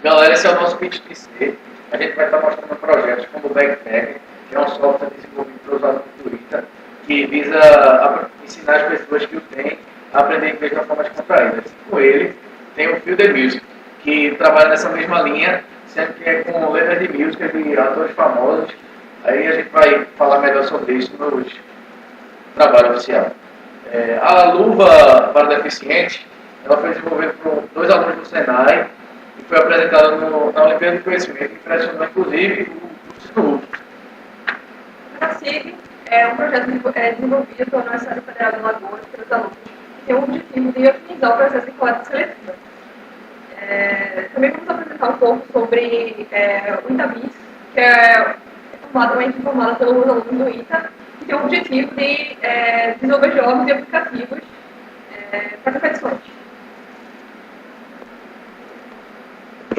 Galera, esse é o nosso Kit TC. A gente vai estar mostrando projetos como o Backpack, que é um software desenvolvido para usuários do Twitter, que visa ensinar as pessoas que o têm a aprender inglês de uma forma descontraída. Com ele, tem o Feel the Music, que trabalha nessa mesma linha, sendo que é com letras de música de atores famosos. Aí a gente vai falar melhor sobre isso no trabalho oficial. A luva para deficientes, ela foi desenvolvida por dois alunos do Senai e foi apresentada na Olimpíada de Conhecimento, que impressionou inclusive o Instituto. A CIG é um projeto desenvolvido pela Universidade Federal de Alagoas pelos alunos e tem o objetivo de otimizar o processo de coleta seletiva. Também vamos apresentar um pouco sobre o ITABIS, que é uma equipe formada pelos alunos do ITA, que tem o objetivo de desenvolver jogos e aplicativos para competições.